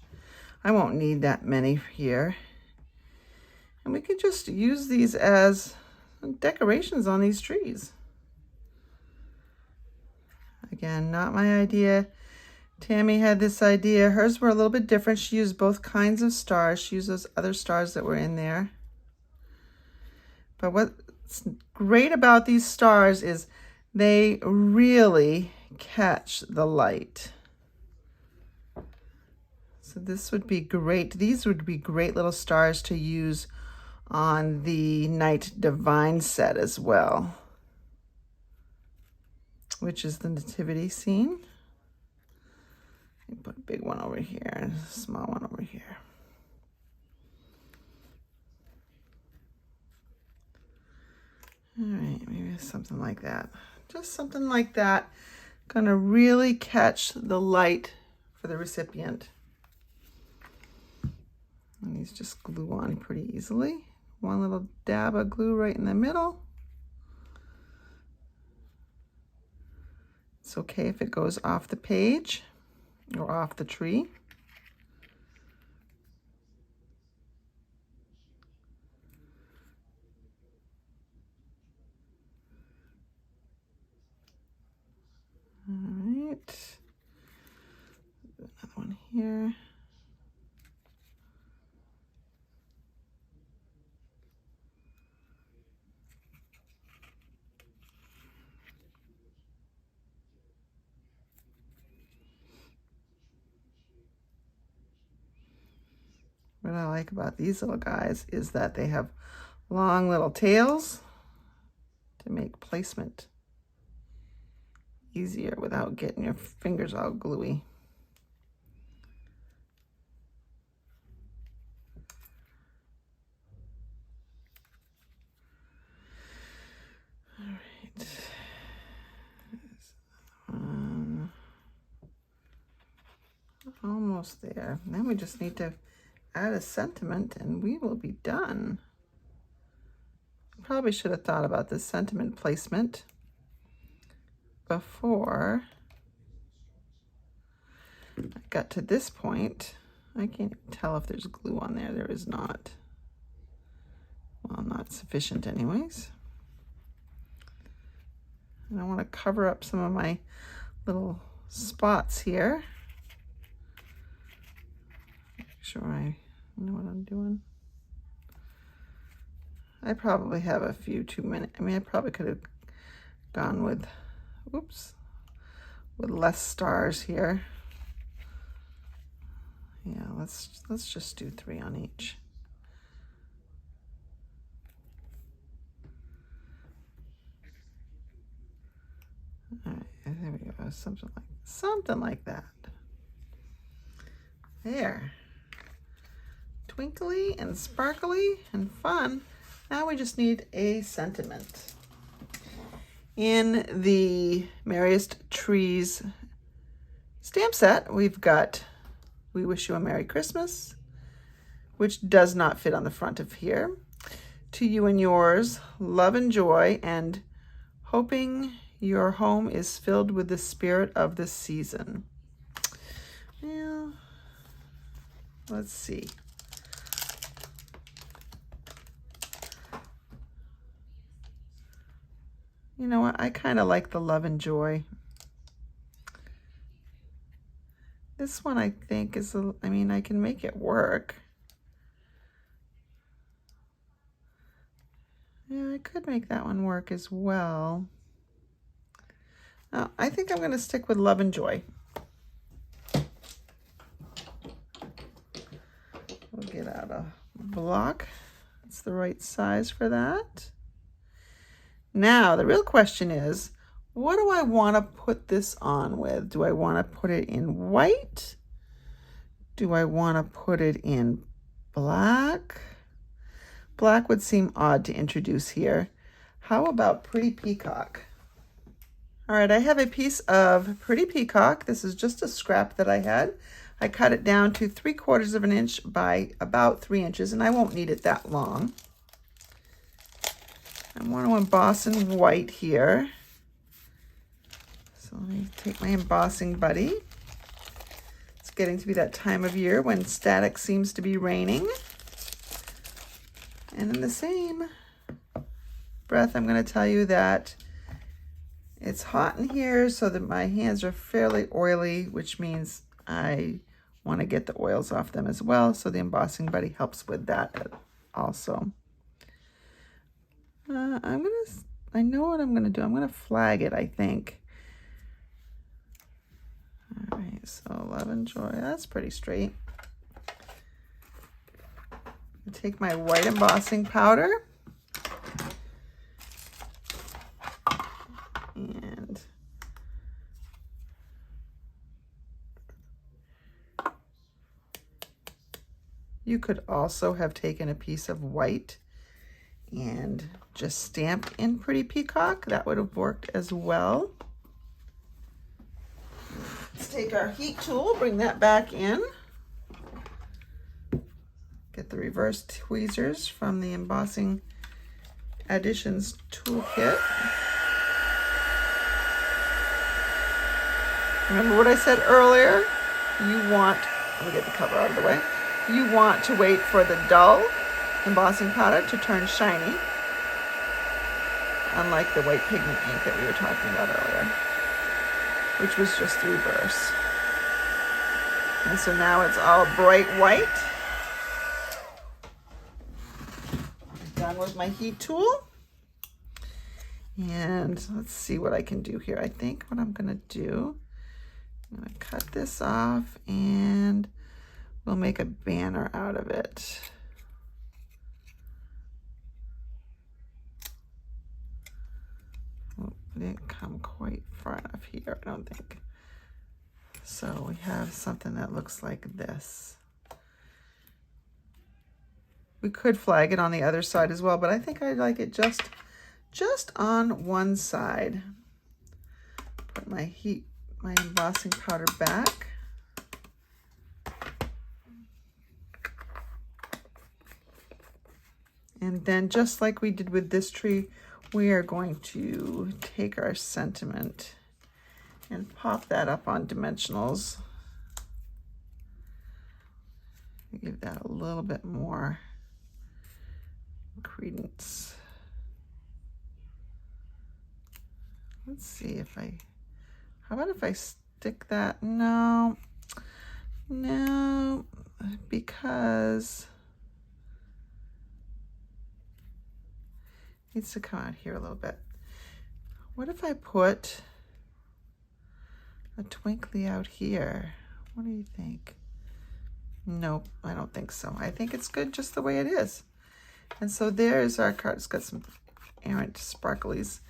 I won't need that many here. And we could just use these as decorations on these trees. Again, not my idea. Tammy had this idea. Hers were a little bit different. She used both kinds of stars. She used those other stars that were in there. But what's great about these stars is they really catch the light. So this would be great. These would be great little stars to use on the Night Divine set as well, which is the nativity scene. Put a big one over here and a small one over here. All right, maybe something like that. Just something like that. Gonna really catch the light for the recipient. And these just glue on pretty easily. One little dab of glue right in the middle. It's okay if it goes off the page or off the tree. All right, another one here. What I like about these little guys is that they have long little tails to make placement easier without getting your fingers all gluey. All right. Almost there. Then we just need to add a sentiment and we will be done. Probably should have thought about this sentiment placement before I got to this point. I can't even tell if there's glue on there. There is not. Well, not sufficient anyways. And I want to cover up some of my little spots here. Make sure I know what I'm doing. I probably have a few too many. I mean, I probably could have gone with, oops, with less stars here. Yeah, let's just do 3 on each. All right, there we go. Something like that. There. Twinkly and sparkly and fun. Now we just need a sentiment. In the Merriest Trees stamp set, we've got "We Wish You a Merry Christmas," which does not fit on the front of here. "To You and Yours, Love and Joy," and "Hoping Your Home is Filled with the Spirit of the Season." Well, let's see. You know what? I kind of like the Love and Joy. This one I think is, I mean, I can make it work. Yeah, I could make that one work as well. I think I'm going to stick with Love and Joy. We'll get out a block. It's the right size for that. Now, the real question is, what do I want to put this on with? Do I want to put it in white? Do I want to put it in black? Black would seem odd to introduce here. How about Pretty Peacock? All right, I have a piece of Pretty Peacock. This is just a scrap that I had. I cut it down to 3/4 of an inch by about 3 inches, and I won't need it that long. I want to emboss in white here. So let me take my embossing buddy. It's getting to be that time of year when static seems to be raining. And in the same breath, I'm going to tell you that it's hot in here, so that my hands are fairly oily, which means I want to get the oils off them as well. So the embossing buddy helps with that also. I know what I'm gonna do. I'm gonna flag it, I think. All right, so Love and Joy, that's pretty straight. I take my white embossing powder and you could also have taken a piece of white and just stamped in Pretty Peacock. That would have worked as well. Let's take our heat tool, bring that back in. Get the reverse tweezers from the Embossing Additions toolkit. Remember what I said earlier? You want, let me get the cover out of the way. You want to wait for the dull embossing powder to turn shiny, unlike the white pigment ink that we were talking about earlier, which was just the reverse. And so now it's all bright white. I'm done with my heat tool. And let's see what I can do here. I think what I'm gonna do, I'm gonna cut this off and we'll make a banner out of it. Oh, it didn't come quite far enough here, I don't think. So we have something that looks like this. We could flag it on the other side as well, but I think I like it just on one side. Put my embossing powder back. And then just like we did with this tree, we are going to take our sentiment and pop that up on dimensionals. Give that a little bit more credence. Let's see if how about if I stick that? No, because it needs to come out here a little bit. What if I put a twinkly out here? What do you think? Nope, I don't think so. I think it's good just the way it is. And so there's our card. It's got some errant sparklies.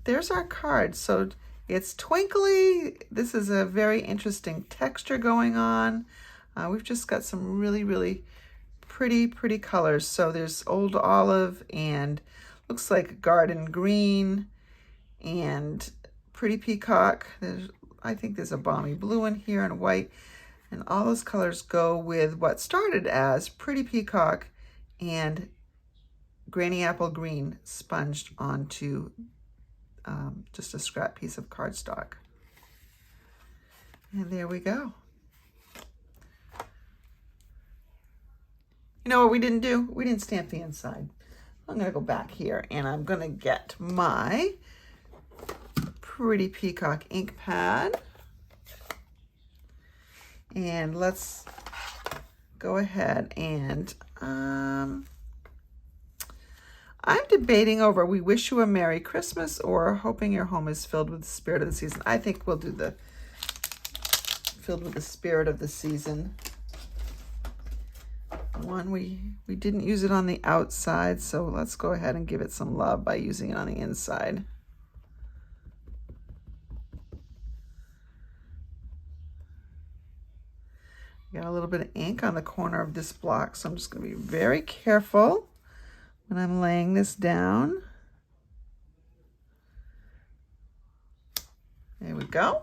There's our card. So it's twinkly. This is a very interesting texture going on. We've just got some really, really pretty colors. So there's old olive and looks like garden green and pretty peacock. I think there's a balmy blue in here and white. And all those colors go with what started as pretty peacock and granny apple green sponged onto just a scrap piece of cardstock. And there we go. You know what we didn't do? We didn't stamp the inside. I'm gonna go back here and I'm gonna get my pretty peacock ink pad. And let's go ahead and I'm debating over We Wish You a Merry Christmas or Hoping Your Home is Filled with the Spirit of the Season. I think we'll do the Filled with the Spirit of the Season one. We didn't use it on the outside, so let's go ahead and give it some love by using it on the inside. Got a little bit of ink on the corner of this block, so I'm just going to be very careful when I'm laying this down. There we go.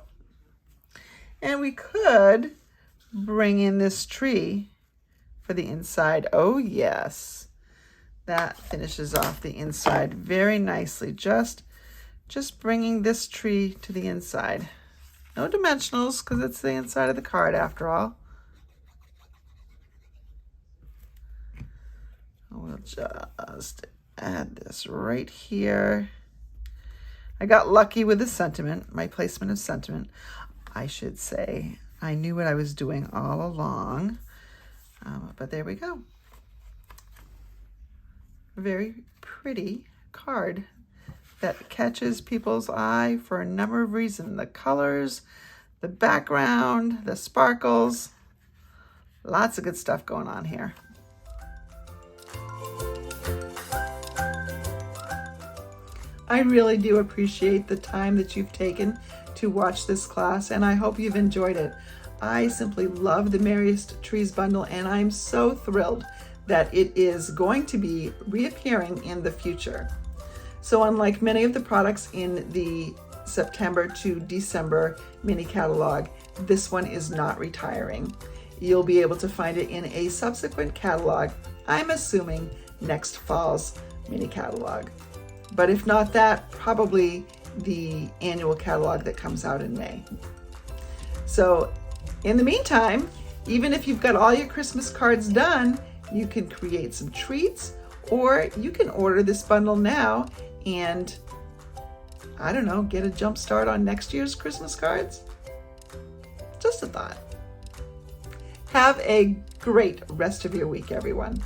And we could bring in this tree for the inside. Oh yes, that finishes off the inside very nicely. Just bringing this tree to the inside. No dimensionals, because it's the inside of the card after all. We'll just add this right here. I got lucky with the sentiment, my placement of sentiment. I should say I knew what I was doing all along, but there we go. A very pretty card that catches people's eye for a number of reasons. The colors, the background, the sparkles, lots of good stuff going on here. I really do appreciate the time that you've taken to watch this class, and I hope you've enjoyed it. I simply love the Merriest Trees bundle, and I'm so thrilled that it is going to be reappearing in the future. So unlike many of the products in the September to December mini catalog, this one is not retiring. You'll be able to find it in a subsequent catalog, I'm assuming next fall's mini catalog. But if not that, probably the annual catalog that comes out in May. So in the meantime, even if you've got all your Christmas cards done, you can create some treats, or you can order this bundle now and, I don't know, get a jump start on next year's Christmas cards. Just a thought. Have a great rest of your week, everyone.